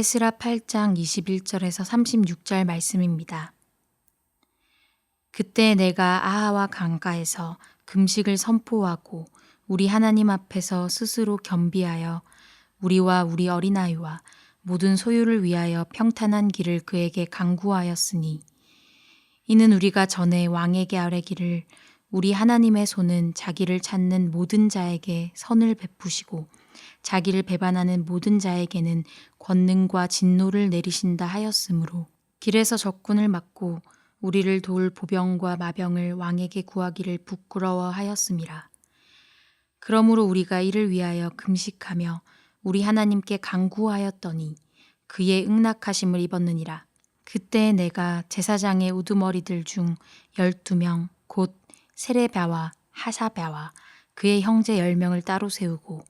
에스라 8장 21절에서 36절 말씀입니다. 그때 내가 아하와 강가에서 금식을 선포하고 우리 하나님 앞에서 스스로 겸비하여 우리와 우리 어린아이와 모든 소유를 위하여 평탄한 길을 그에게 간구하였으니 이는 우리가 전에 왕에게 아뢰기를 우리 하나님의 손은 자기를 찾는 모든 자에게 선을 베푸시고 자기를 배반하는 모든 자에게는 권능과 진노를 내리신다 하였으므로 길에서 적군을 막고 우리를 도울 보병과 마병을 왕에게 구하기를 부끄러워하였음이라. 그러므로 우리가 이를 위하여 금식하며 우리 하나님께 간구하였더니 그의 응낙하심을 입었느니라. 그때 내가 제사장의 우두머리들 중 12명 곧 세레랴와 하사랴와 그의 형제 10명을 따로 세우고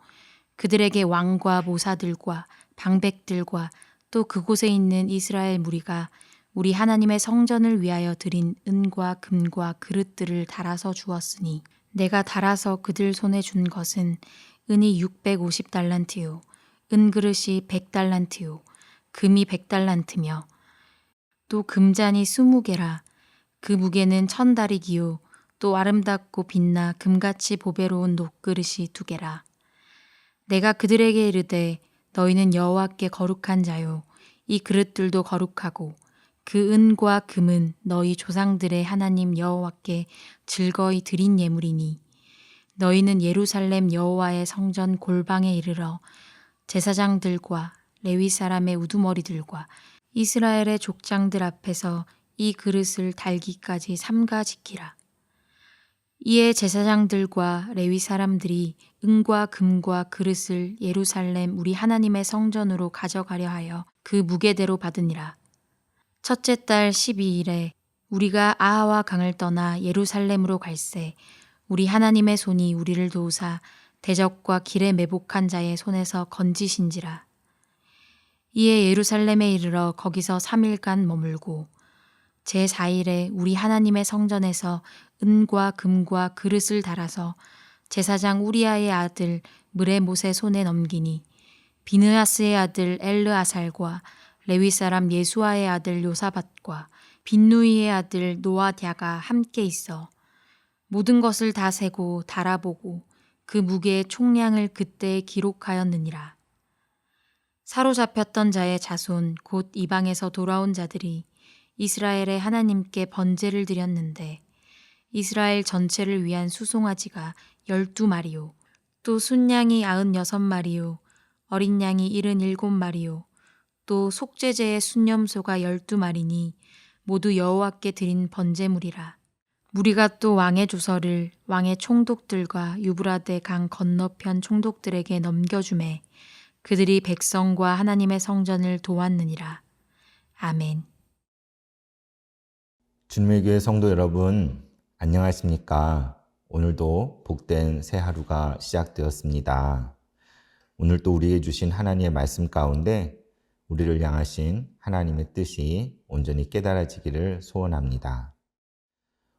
그들에게 왕과 모사들과 방백들과 또 그곳에 있는 이스라엘 무리가 우리 하나님의 성전을 위하여 드린 은과 금과 그릇들을 달아서 주었으니 내가 달아서 그들 손에 준 것은 은이 650달란트요 은그릇이 100달란트요 금이 100달란트며 또 금잔이 20개라 그 무게는 1000다리기요 또 아름답고 빛나 금같이 보배로운 녹그릇이 2개라. 내가 그들에게 이르되 너희는 여호와께 거룩한 자요 이 그릇들도 거룩하고 그 은과 금은 너희 조상들의 하나님 여호와께 즐거이 드린 예물이니 너희는 예루살렘 여호와의 성전 골방에 이르러 제사장들과 레위 사람의 우두머리들과 이스라엘의 족장들 앞에서 이 그릇을 달기까지 삼가 지키라. 이에 제사장들과 레위 사람들이 은과 금과 그릇을 예루살렘 우리 하나님의 성전으로 가져가려 하여 그 무게대로 받으니라. 첫째 달 12일에 우리가 아하와 강을 떠나 예루살렘으로 갈새 우리 하나님의 손이 우리를 도우사 대적과 길에 매복한 자의 손에서 건지신지라. 이에 예루살렘에 이르러 거기서 3일간 머물고 제4일에 우리 하나님의 성전에서 은과 금과 그릇을 달아서 제사장 우리아의 아들 느레못의 손에 넘기니 비느하스의 아들 엘르아살과 레위 사람 예수아의 아들 요사밧과 빈누이의 아들 노아댜가 함께 있어 모든 것을 다 세고 달아보고 그 무게의 총량을 그때 기록하였느니라. 사로잡혔던 자의 자손 곧 이방에서 돌아온 자들이 이스라엘의 하나님께 번제를 드렸는데 이스라엘 전체를 위한 수송아지가 12마리요 또 순양이 96마리요 어린 양이 77마리요 또 속죄제의 순염소가 12마리니 모두 여호와께 드린 번제물이라. 무리가 또 왕의 조서를 왕의 총독들과 유브라데 강 건너편 총독들에게 넘겨주매 그들이 백성과 하나님의 성전을 도왔느니라. 아멘. 주님의 교회 성도 여러분, 안녕하십니까? 오늘도 복된 새 하루가 시작되었습니다. 오늘 또 우리에게 주신 하나님의 말씀 가운데 우리를 향하신 하나님의 뜻이 온전히 깨달아지기를 소원합니다.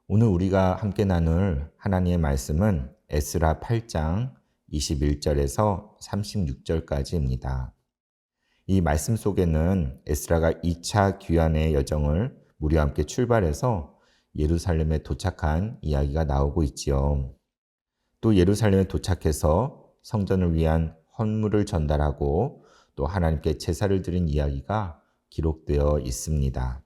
오늘 우리가 함께 나눌 하나님의 말씀은 에스라 8장 21절에서 36절까지입니다. 이 말씀 속에는 에스라가 2차 귀환의 여정을 무리와 함께 출발해서 예루살렘에 도착한 이야기가 나오고 있지요. 또 예루살렘에 도착해서 성전을 위한 헌물을 전달하고 또 하나님께 제사를 드린 이야기가 기록되어 있습니다.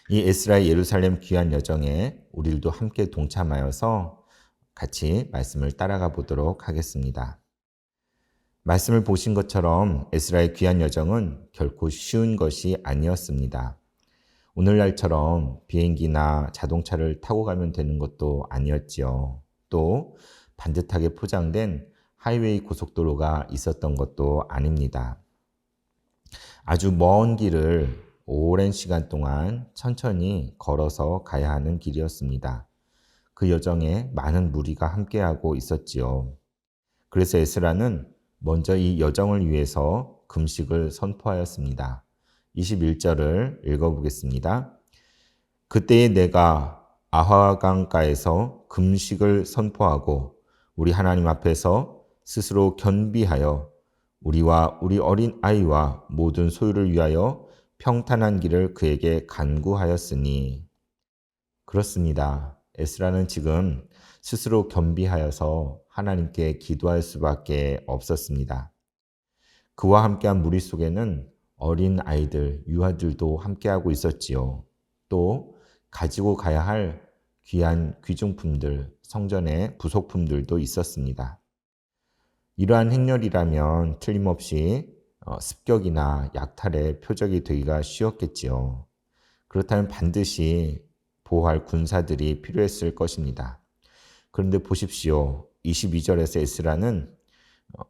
이 에스라의 예루살렘 귀환 여정에 우리들도 함께 동참하여서 같이 말씀을 따라가 보도록 하겠습니다. 말씀을 보신 것처럼 에스라의 귀환 여정은 결코 쉬운 것이 아니었습니다. 오늘날처럼 비행기나 자동차를 타고 가면 되는 것도 아니었지요. 또 반듯하게 포장된 하이웨이 고속도로가 있었던 것도 아닙니다. 아주 먼 길을 오랜 시간 동안 천천히 걸어서 가야 하는 길이었습니다. 그 여정에 많은 무리가 함께하고 있었지요. 그래서 에스라는 먼저 이 여정을 위해서 금식을 선포하였습니다. 21절을 읽어보겠습니다. 그때에 내가 아하강가에서 금식을 선포하고 우리 하나님 앞에서 스스로 겸비하여 우리와 우리 어린 아이와 모든 소유를 위하여 평탄한 길을 그에게 간구하였으니. 그렇습니다. 에스라는 지금 스스로 겸비하여서 하나님께 기도할 수밖에 없었습니다. 그와 함께한 무리 속에는 어린 아이들, 유아들도 함께하고 있었지요. 또 가지고 가야 할 귀한 귀중품들, 성전의 부속품들도 있었습니다. 이러한 행렬이라면 틀림없이 습격이나 약탈의 표적이 되기가 쉬웠겠지요. 그렇다면 반드시 보호할 군사들이 필요했을 것입니다. 그런데 보십시오. 22절에서 에스라는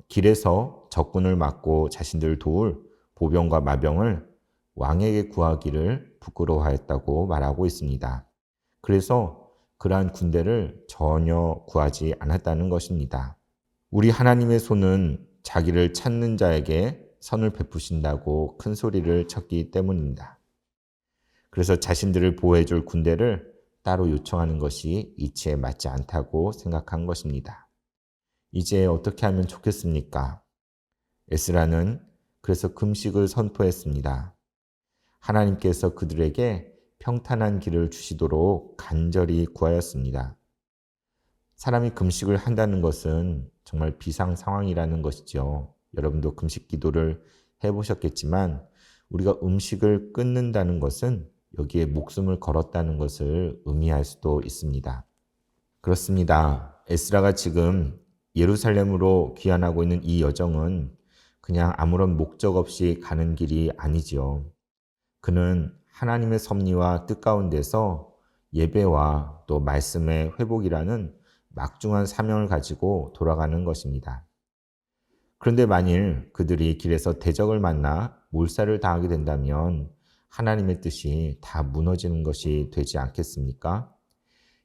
길에서 적군을 막고 자신들을 도울 보병과 마병을 왕에게 구하기를 부끄러워하였다고 말하고 있습니다. 그래서 그러한 군대를 전혀 구하지 않았다는 것입니다. 우리 하나님의 손은 자기를 찾는 자에게 선을 베푸신다고 큰 소리를 쳤기 때문입니다. 그래서 자신들을 보호해줄 군대를 따로 요청하는 것이 이치에 맞지 않다고 생각한 것입니다. 이제 어떻게 하면 좋겠습니까? 에스라는 그래서 금식을 선포했습니다. 하나님께서 그들에게 평탄한 길을 주시도록 간절히 구하였습니다. 사람이 금식을 한다는 것은 정말 비상 상황이라는 것이죠. 여러분도 금식 기도를 해보셨겠지만 우리가 음식을 끊는다는 것은 여기에 목숨을 걸었다는 것을 의미할 수도 있습니다. 그렇습니다. 에스라가 지금 예루살렘으로 귀환하고 있는 이 여정은 그냥 아무런 목적 없이 가는 길이 아니지요. 그는 하나님의 섭리와 뜻 가운데서 예배와 또 말씀의 회복이라는 막중한 사명을 가지고 돌아가는 것입니다. 그런데 만일 그들이 길에서 대적을 만나 몰살을 당하게 된다면 하나님의 뜻이 다 무너지는 것이 되지 않겠습니까?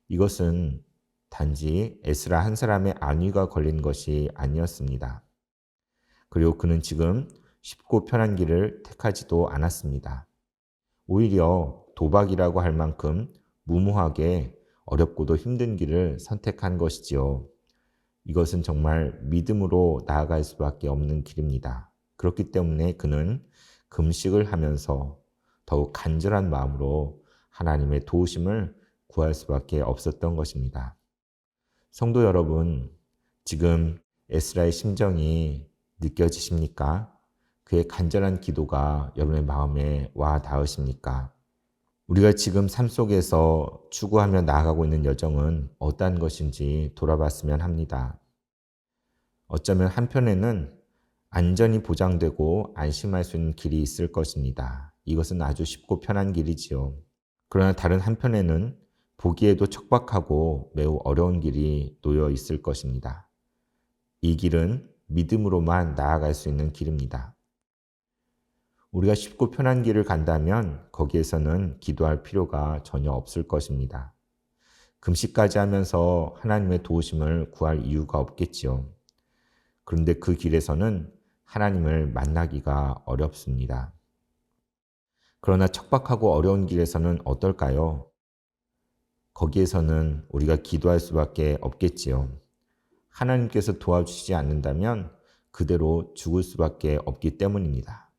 이것은 단지 에스라 한 사람의 안위가 걸린 것이 아니었습니다. 그리고 그는 지금 쉽고 편한 길을 택하지도 않았습니다. 오히려 도박이라고 할 만큼 무모하게 어렵고도 힘든 길을 선택한 것이지요. 이것은 정말 믿음으로 나아갈 수밖에 없는 길입니다. 그렇기 때문에 그는 금식을 하면서 더욱 간절한 마음으로 하나님의 도우심을 구할 수밖에 없었던 것입니다. 성도 여러분, 지금 에스라의 심정이 느껴지십니까? 그의 간절한 기도가 여러분의 마음에 와 닿으십니까? 우리가 지금 삶 속에서 추구하며 나아가고 있는 여정은 어떠한 것인지 돌아봤으면 합니다. 어쩌면 한편에는 안전이 보장되고 안심할 수 있는 길이 있을 것입니다. 이것은 아주 쉽고 편한 길이지요. 그러나 다른 한편에는 보기에도 척박하고 매우 어려운 길이 놓여 있을 것입니다. 이 길은 믿음으로만 나아갈 수 있는 길입니다. 우리가 쉽고 편한 길을 간다면 거기에서는 기도할 필요가 전혀 없을 것입니다. 금식까지 하면서 하나님의 도우심을 구할 이유가 없겠지요. 그런데 그 길에서는 하나님을 만나기가 어렵습니다. 그러나 척박하고 어려운 길에서는 어떨까요? 거기에서는 우리가 기도할 수밖에 없겠지요. 하나님께서 도와주시지 않는다면 그대로 죽을 수밖에 없기 때문입니다.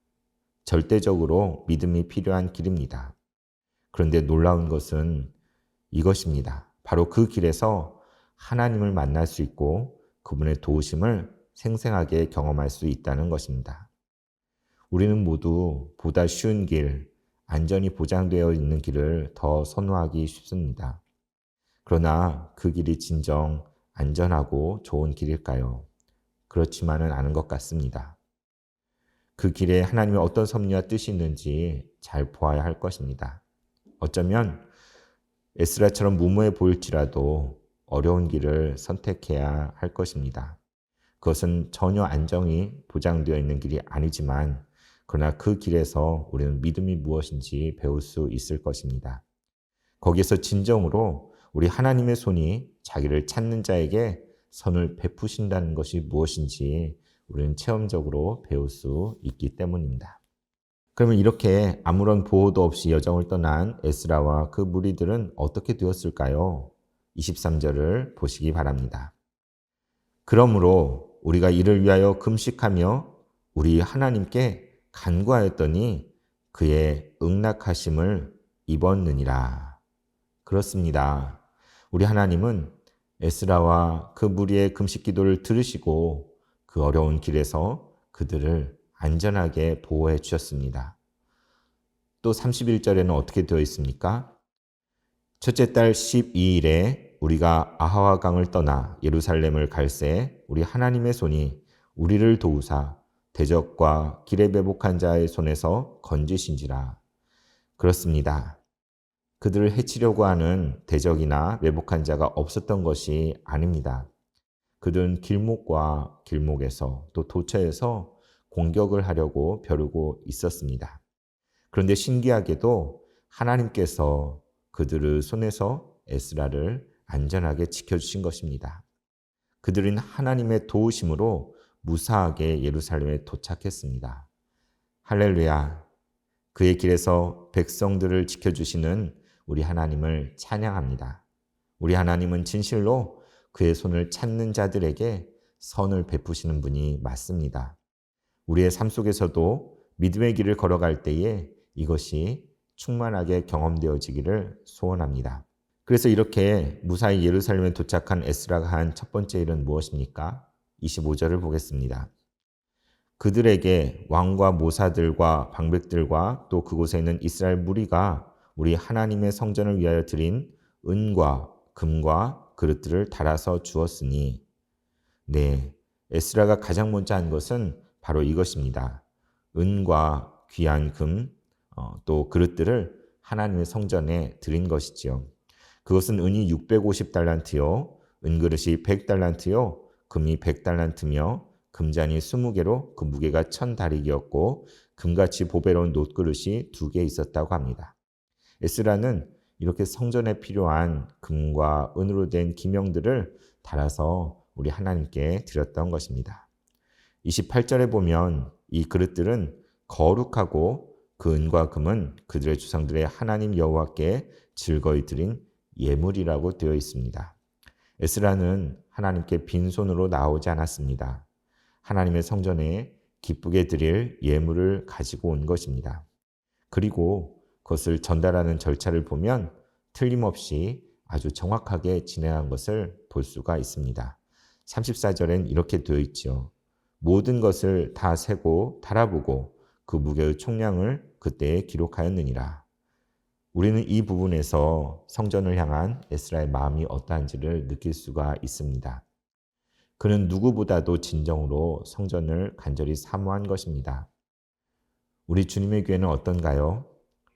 절대적으로 믿음이 필요한 길입니다. 그런데 놀라운 것은 이것입니다. 바로 그 길에서 하나님을 만날 수 있고 그분의 도우심을 생생하게 경험할 수 있다는 것입니다. 우리는 모두 보다 쉬운 길, 안전이 보장되어 있는 길을 더 선호하기 쉽습니다. 그러나 그 길이 진정 안전하고 좋은 길일까요? 그렇지만은 않은 것 같습니다. 그 길에 하나님의 어떤 섭리와 뜻이 있는지 잘 보아야 할 것입니다. 어쩌면 에스라처럼 무모해 보일지라도 어려운 길을 선택해야 할 것입니다. 그것은 전혀 안정이 보장되어 있는 길이 아니지만 그러나 그 길에서 우리는 믿음이 무엇인지 배울 수 있을 것입니다. 거기에서 진정으로 우리 하나님의 손이 자기를 찾는 자에게 선을 베푸신다는 것이 무엇인지 우리는 체험적으로 배울 수 있기 때문입니다. 그러면 이렇게 아무런 보호도 없이 여정을 떠난 에스라와 그 무리들은 어떻게 되었을까요? 23절을 보시기 바랍니다. 그러므로 우리가 이를 위하여 금식하며 우리 하나님께 간구하였더니 그의 응낙하심을 입었느니라. 그렇습니다. 우리 하나님은 에스라와 그 무리의 금식 기도를 들으시고 그 어려운 길에서 그들을 안전하게 보호해 주셨습니다. 또 31절에는 어떻게 되어 있습니까? 첫째 달 12일에 우리가 아하와 강을 떠나 예루살렘을 갈새 우리 하나님의 손이 우리를 도우사 대적과 길에 매복한 자의 손에서 건지신지라. 그렇습니다. 그들을 해치려고 하는 대적이나 매복한 자가 없었던 것이 아닙니다. 그들은 길목과 길목에서 또 도처에서 공격을 하려고 벼르고 있었습니다. 그런데 신기하게도 하나님께서 그들의 손에서 에스라를 안전하게 지켜주신 것입니다. 그들은 하나님의 도우심으로 무사하게 예루살렘에 도착했습니다. 할렐루야! 그의 길에서 백성들을 지켜주시는 우리 하나님을 찬양합니다. 우리 하나님은 진실로 그의 손을 찾는 자들에게 선을 베푸시는 분이 맞습니다. 우리의 삶 속에서도 믿음의 길을 걸어갈 때에 이것이 충만하게 경험되어지기를 소원합니다. 그래서 이렇게 무사히 예루살렘에 도착한 에스라가 한 첫 번째 일은 무엇입니까? 25절을 보겠습니다. 그들에게 왕과 모사들과 방백들과 또 그곳에 있는 이스라엘 무리가 우리 하나님의 성전을 위하여 드린 은과 금과 그릇들을 달아서 주었으니, 네, 에스라가 가장 먼저 한 것은 바로 이것입니다. 은과 귀한 금, 또 그릇들을 하나님의 성전에 드린 것이지요. 그것은 은이 650달란트요, 은그릇이 100달란트요, 금이 100달란트며 금잔이 20개로 그 무게가 1000다릭이었고 금같이 보배로운 놋그릇이 2개 있었다고 합니다. 에스라는 이렇게 성전에 필요한 금과 은으로 된 기명들을 달아서 우리 하나님께 드렸던 것입니다. 28절에 보면 이 그릇들은 거룩하고 그 은과 금은 그들의 조상들의 하나님 여호와께 즐거이 드린 예물이라고 되어 있습니다. 에스라는 하나님께 빈손으로 나오지 않았습니다. 하나님의 성전에 기쁘게 드릴 예물을 가지고 온 것입니다. 그리고 그것을 전달하는 절차를 보면 틀림없이 아주 정확하게 진행한 것을 볼 수가 있습니다. 34절엔 이렇게 되어 있죠. 모든 것을 다 세고 달아보고 그 무게의 총량을 그때에 기록하였느니라. 우리는 이 부분에서 성전을 향한 에스라의 마음이 어떠한지를 느낄 수가 있습니다. 그는 누구보다도 진정으로 성전을 간절히 사모한 것입니다. 우리 주님의 교회는 어떤가요?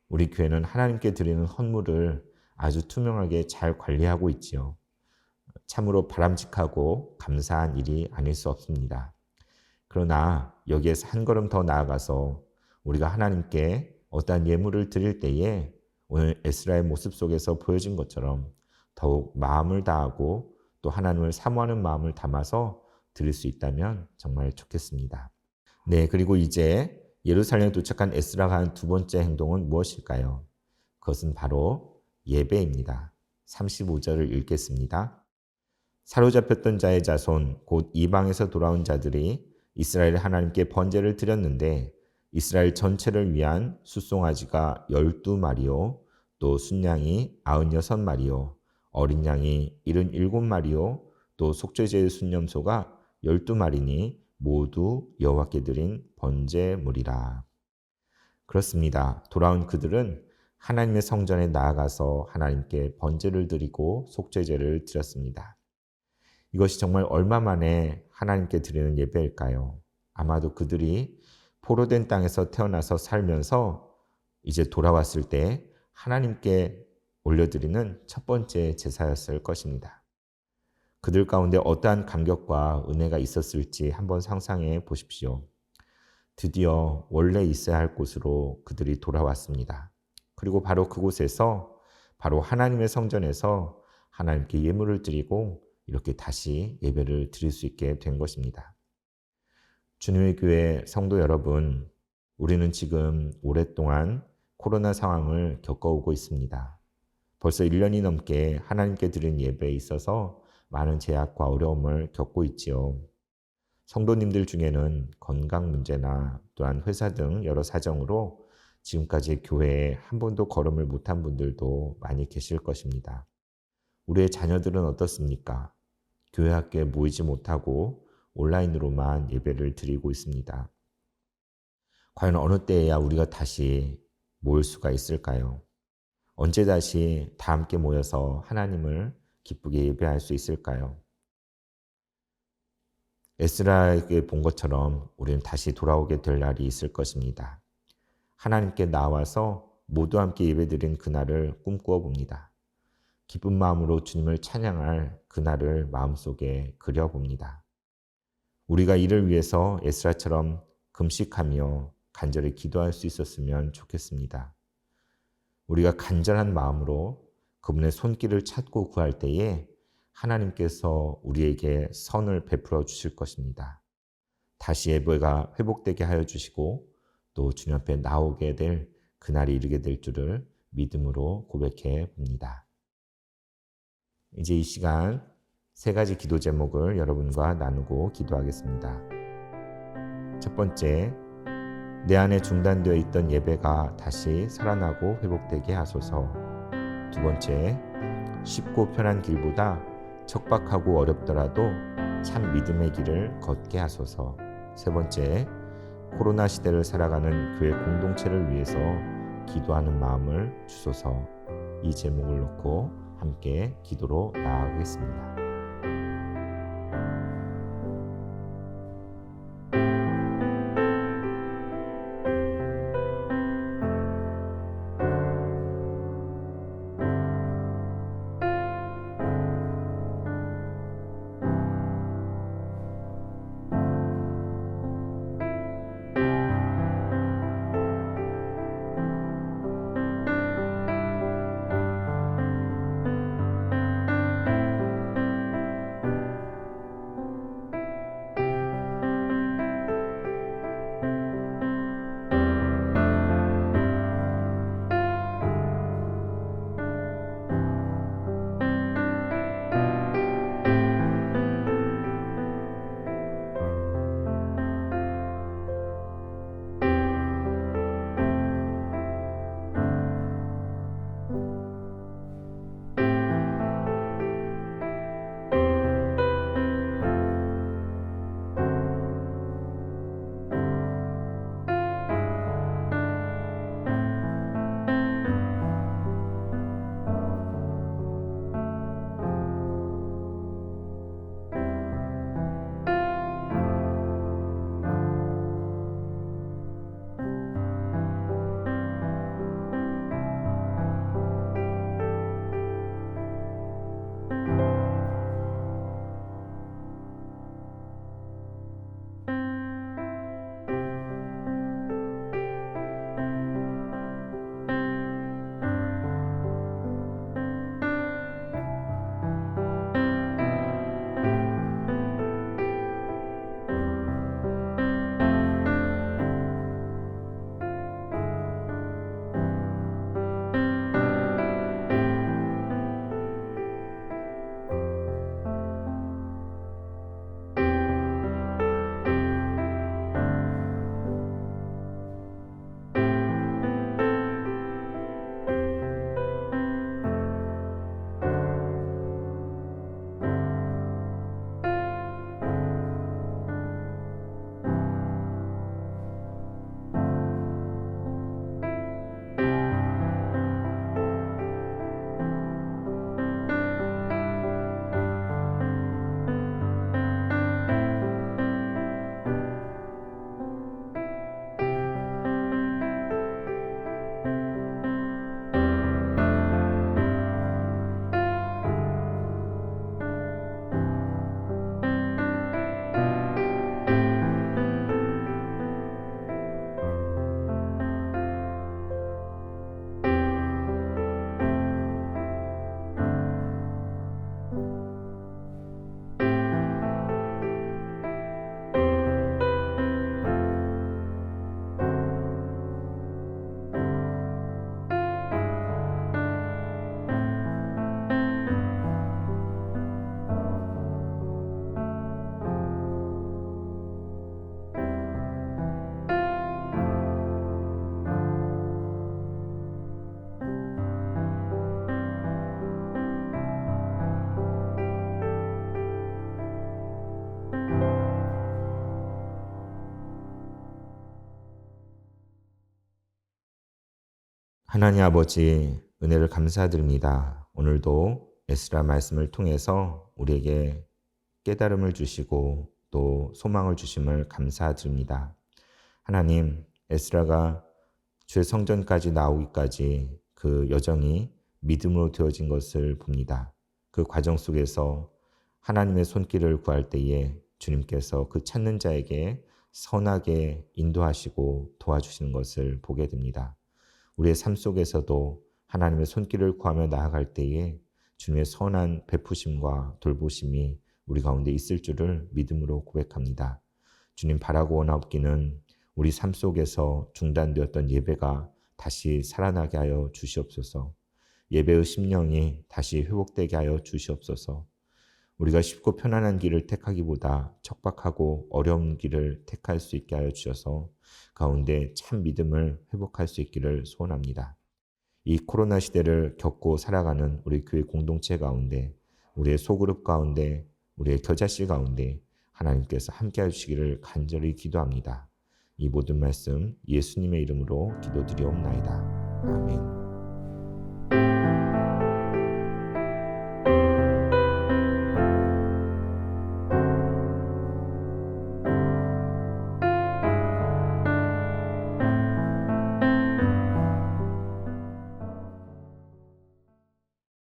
우리 교회는 하나님께 드리는 헌물을 아주 투명하게 잘 관리하고 있지요. 참으로 바람직하고 감사한 일이 아닐 수 없습니다. 그러나 여기에서 한 걸음 더 나아가서 우리가 하나님께 어떠한 예물을 드릴 때에 오늘 에스라의 모습 속에서 보여진 것처럼 더욱 마음을 다하고 또 하나님을 사모하는 마음을 담아서 드릴 수 있다면 정말 좋겠습니다. 네, 그리고 이제 예루살렘에 도착한 에스라가 한 두 번째 행동은 무엇일까요? 그것은 바로 예배입니다. 35절을 읽겠습니다. 사로잡혔던 자의 자손 곧 이방에서 돌아온 자들이 이스라엘 하나님께 번제를 드렸는데 이스라엘 전체를 위한 숫송아지가 12마리요 또 순양이 96마리요 어린 양이 77마리요 또 속죄제의 순념소가 12마리니 모두 여호와께 드린 번제물이라. 그렇습니다. 돌아온 그들은 하나님의 성전에 나아가서 하나님께 번제를 드리고 속죄제를 드렸습니다. 이것이 정말 얼마 만에 하나님께 드리는 예배일까요? 아마도 그들이 포로된 땅에서 태어나서 살면서 이제 돌아왔을 때 하나님께 올려드리는 첫 번째 제사였을 것입니다. 그들 가운데 어떠한 감격과 은혜가 있었을지 한번 상상해 보십시오. 드디어 원래 있어야 할 곳으로 그들이 돌아왔습니다. 그리고 바로 그곳에서 바로 하나님의 성전에서 하나님께 예물을 드리고 이렇게 다시 예배를 드릴 수 있게 된 것입니다. 주님의 교회 성도 여러분, 우리는 지금 오랫동안 코로나 상황을 겪어오고 있습니다. 벌써 1년이 넘게 하나님께 드린 예배에 있어서 많은 제약과 어려움을 겪고 있지요. 성도님들 중에는 건강 문제나 또한 회사 등 여러 사정으로 지금까지 교회에 한 번도 걸음을 못한 분들도 많이 계실 것입니다. 우리의 자녀들은 어떻습니까? 교회 학교에 모이지 못하고 온라인으로만 예배를 드리고 있습니다. 과연 어느 때에야 우리가 다시 모일 수가 있을까요? 언제 다시 다 함께 모여서 하나님을 기쁘게 예배할 수 있을까요? 에스라에게 본 것처럼 우리는 다시 돌아오게 될 날이 있을 것입니다. 하나님께 나와서 모두 함께 예배드린 그날을 꿈꾸어 봅니다. 기쁜 마음으로 주님을 찬양할 그날을 마음속에 그려봅니다. 우리가 이를 위해서 에스라처럼 금식하며 간절히 기도할 수 있었으면 좋겠습니다. 우리가 간절한 마음으로 그분의 손길을 찾고 구할 때에 하나님께서 우리에게 선을 베풀어 주실 것입니다. 다시 예배가 회복되게 하여 주시고 또 주님 앞에 나오게 될 그날이 이르게 될 줄을 믿음으로 고백해 봅니다. 이제 이 시간 세 가지 기도 제목을 여러분과 나누고 기도하겠습니다. 첫 번째, 내 안에 중단되어 있던 예배가 다시 살아나고 회복되게 하소서. 두 번째, 쉽고 편한 길보다 척박하고 어렵더라도 참 믿음의 길을 걷게 하소서. 세 번째, 코로나 시대를 살아가는 교회 공동체를 위해서 기도하는 마음을 주소서. 이 제목을 놓고 함께 기도로 나아가겠습니다. 하나님 아버지, 은혜를 감사드립니다. 오늘도 에스라 말씀을 통해서 우리에게 깨달음을 주시고 또 소망을 주심을 감사드립니다. 하나님, 에스라가 주의 성전까지 나오기까지 그 여정이 믿음으로 되어진 것을 봅니다. 그 과정 속에서 하나님의 손길을 구할 때에 주님께서 그 찾는 자에게 선하게 인도하시고 도와주시는 것을 보게 됩니다. 우리의 삶 속에서도 하나님의 손길을 구하며 나아갈 때에 주님의 선한 베푸심과 돌보심이 우리 가운데 있을 줄을 믿음으로 고백합니다. 주님 바라고 원하옵기는 우리 삶 속에서 중단되었던 예배가 다시 살아나게 하여 주시옵소서. 예배의 심령이 다시 회복되게 하여 주시옵소서. 우리가 쉽고 편안한 길을 택하기보다 척박하고 어려운 길을 택할 수 있게 하여 주셔서 가운데 참 믿음을 회복할 수 있기를 소원합니다. 이 코로나 시대를 겪고 살아가는 우리 교회 공동체 가운데, 우리의 소그룹 가운데, 우리의 겨자씨 가운데 하나님께서 함께해 주시기를 간절히 기도합니다. 이 모든 말씀 예수님의 이름으로 기도드리옵나이다. 아멘.